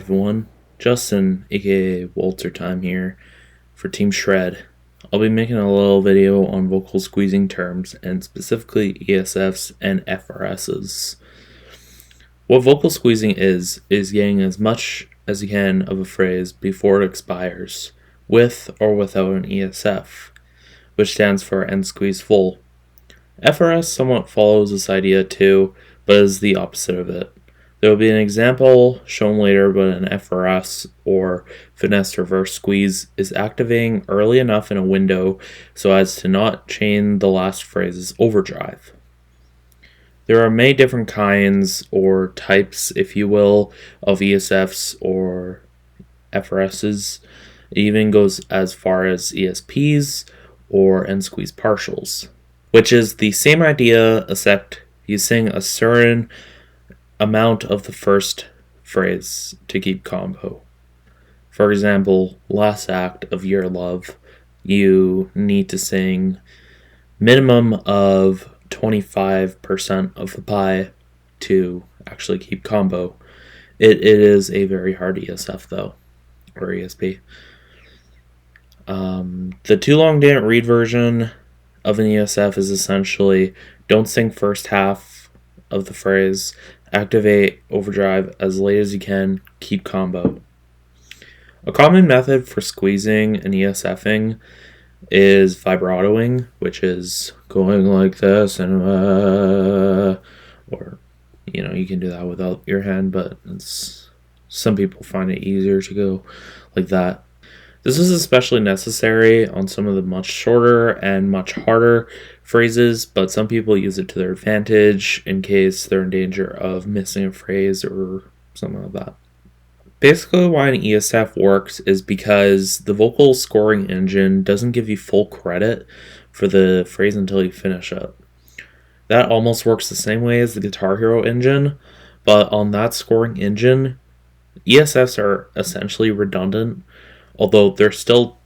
everyone, Justin, aka Walter Time here, for Team Shred. I'll be making a little video on vocal squeezing terms, and specifically ESFs and FRSs. What vocal squeezing is getting as much as you can of a phrase before it expires, with or without an ESF, which stands for end squeeze full. FRS somewhat follows this idea too, but is the opposite of it. There will be an example shown later, but an FRS, or finesse reverse squeeze, is activating early enough in a window so as to not chain the last phrase's overdrive. There are many different kinds, or types, if you will, of ESFs or FRSs. It even goes as far as ESPs, or end squeeze partials, which is the same idea except you sing a certain amount of the first phrase to keep combo. For example, last act of Your Love, you need to sing minimum of 25% of the pie to actually keep combo. It is a very hard ESF though, or ESP. The too long didn't read version of an ESF is essentially don't sing first half of the phrase, activate overdrive as late as you can, keep combo. A common method for squeezing and ESFing is vibratoing, which is going like this, and or you can do that without your hand, but some people find it easier to go like that. This is especially necessary on some of the much shorter and much harder phrases, but some people use it to their advantage in case they're in danger of missing a phrase or something like that. Basically, why an ESF works is because the vocal scoring engine doesn't give you full credit for the phrase until you finish it. That almost works the same way as the Guitar Hero engine, but on that scoring engine, ESFs are essentially redundant, although they're still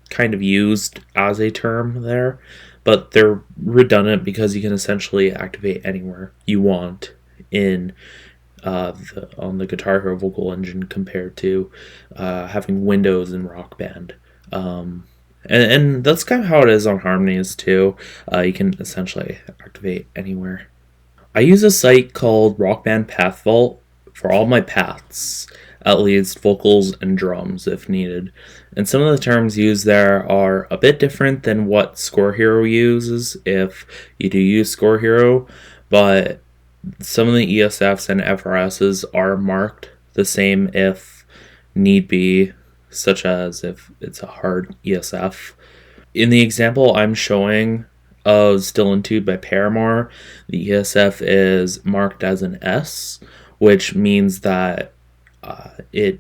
kind of used as a term there, but they're redundant because you can essentially activate anywhere you want in on the Guitar Hero vocal engine compared to having windows in Rock Band. And that's kind of how it is on harmonies too. You can essentially activate anywhere. I use a site called Rock Band Path Vault for all my paths, at least vocals and drums if needed. And some of the terms used there are a bit different than what Score Hero uses if you do use Score Hero, but some of the ESFs and FRSs are marked the same if need be, such as if it's a hard ESF. In the example I'm showing of Still in Tude by Paramore, the ESF is marked as an S, which means that it's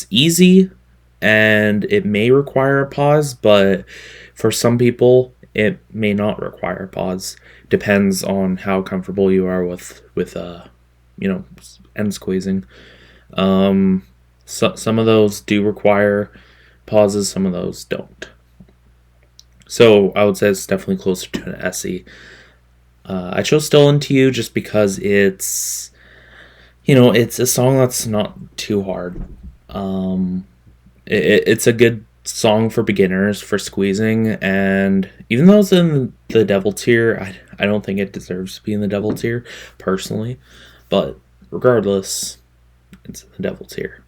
easy and it may require a pause, but for some people it may not require a pause. Depends on how comfortable you are with end squeezing. Some of those do require pauses, some of those don't. So I would say it's definitely closer to an SE. I chose Still Into You just because it's a song that's not too hard. It's a good song for beginners for squeezing, and even though it's in the devil tier, I don't think it deserves to be in the devil tier personally, but regardless, it's in the devil tier.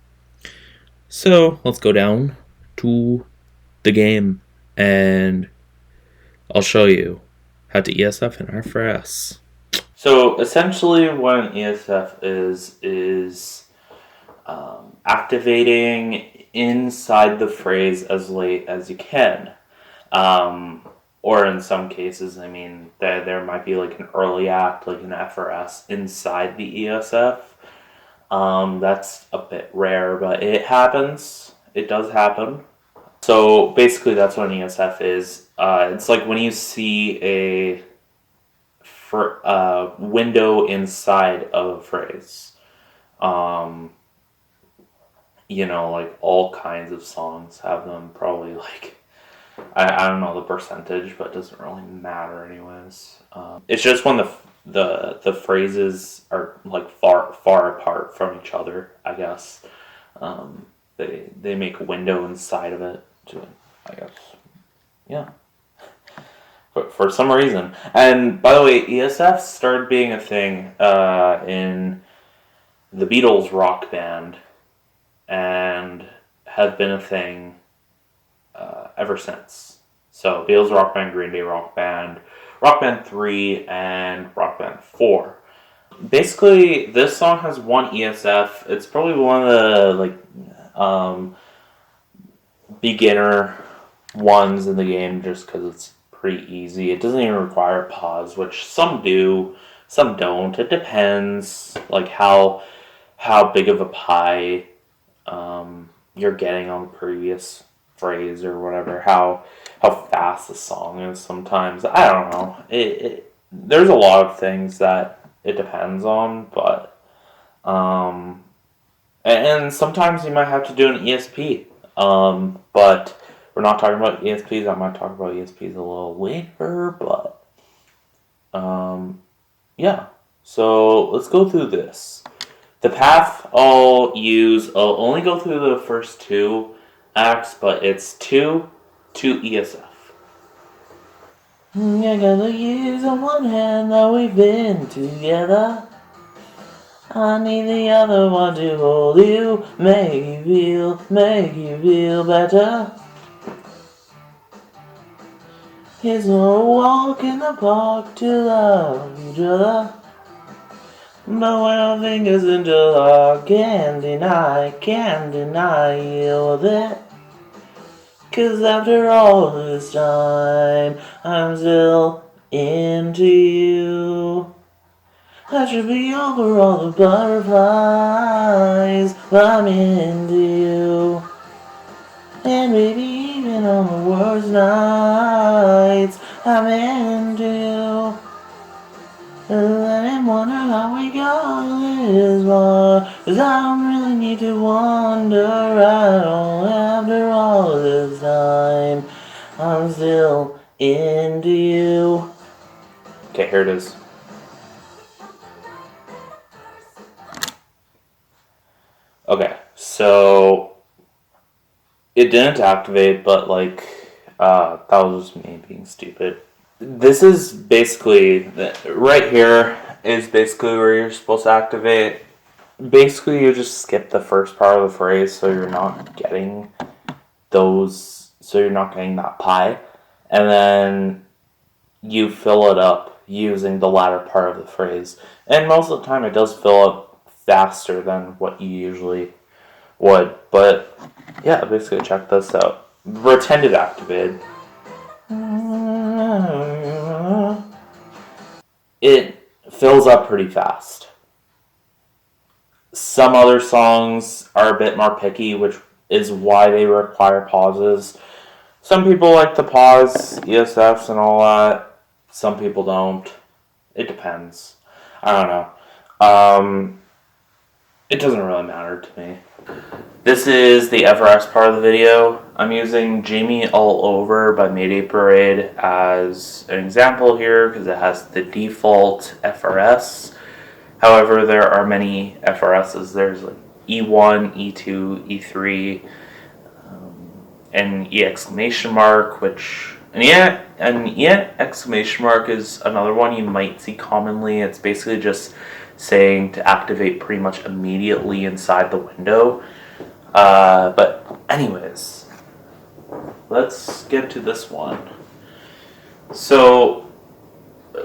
So let's go down to the game and I'll show you how to ESF and FRS. So essentially what an ESF is activating inside the phrase as late as you can. Or in some cases, there might be like an early act, like an FRS inside the ESF. That's a bit rare, but it happens. It does happen. So basically that's what an ESF is. It's like when you see a window inside of a phrase. Like all kinds of songs have them, probably like, I don't know the percentage, but it doesn't really matter anyways. It's just when the phrases are like far apart from each other, I guess. They make a window inside of it to, I guess, yeah. But for some reason, and by the way, ESF started being a thing in the Beatles rock band, and have been a thing ever since. So Beatles rock band, Green Day rock band, Rock Band 3, and Rock Band 4. Basically, this song has one ESF. It's probably one of the beginner ones in the game, just because it's pretty easy. It doesn't even require a pause, which some do, some don't. It depends, like how big of a pie you're getting on the previous phrase or whatever. How fast the song is. Sometimes I don't know. There's a lot of things that it depends on, but and sometimes you might have to do an ESP. But we're not talking about ESPs. I might talk about ESPs a little later, but yeah. So let's go through this. The path I'll only go through the first two acts, but it's 2 ESF. I got the years on one hand that we've been together. I need the other one to hold you, make you feel better. It's no walk in the park to love each other. But when our fingers interlock, can't deny you with it. 'Cause after all this time, I'm still into you. I should be over all the butterflies, but I'm into you. And maybe even on the worst nights, I'm into you. And I wonder how we got this far, 'cause I don't really need to wonder at all. After all this time, I'm still into you. Okay, here it is. Okay, so it didn't activate, but that was just me being stupid. This is basically, right here is basically where you're supposed to activate. Basically, you just skip the first part of the phrase, so you're not getting that pie, and then you fill it up using the latter part of the phrase. And most of the time, it does fill up faster than what you usually would. But yeah, basically check this out. Pretend it activated. It fills up pretty fast. Some other songs are a bit more picky, which is why they require pauses. Some people like to pause ESFs and all that. Some people don't. It depends. I don't know. It doesn't really matter to me. This is the FRS part of the video. I'm using Jamie All Over by Mayday Parade as an example here because it has the default FRS. However, there are many FRSs. There's like E1, E2, E3, and E exclamation mark, and E exclamation mark is another one you might see commonly. It's basically just saying to activate pretty much immediately inside the window. But anyways, let's get to this one. So,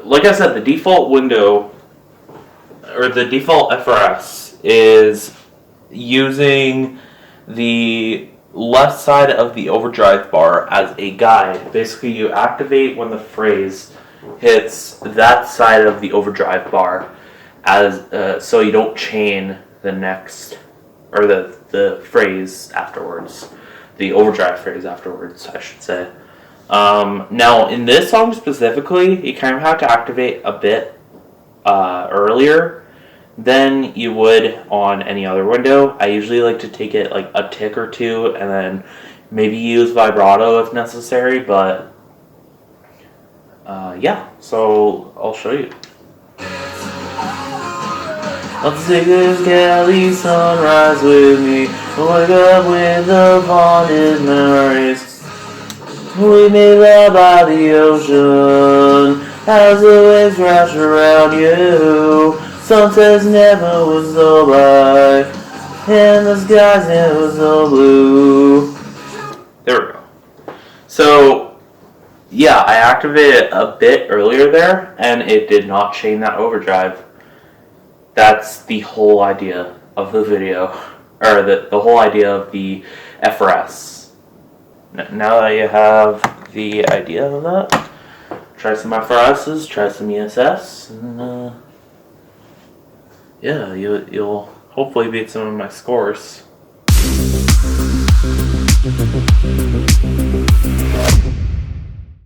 like I said, the default window, or the default FRS, is using the left side of the overdrive bar as a guide. Basically, you activate when the phrase hits that side of the overdrive bar, as so you don't chain the next, or the phrase afterwards, the overdrive phrase afterwards, I should say. Now, in this song specifically, you kind of have to activate a bit earlier than you would on any other window. I usually like to take it like a tick or two and then maybe use vibrato if necessary, but yeah, so I'll show you. I'll take this Cali sunrise with me. Wake up with the fondest memories. We made love by the ocean as the waves crash around you. Sunsets never was so bright, and the skies never so blue. There we go. So, yeah, I activated a bit earlier there, and it did not chain that overdrive. That's the whole idea of the video, or the whole idea of the FRS. Now that you have the idea of that, try some FRSs, try some ESS, and yeah, you'll hopefully beat some of my scores.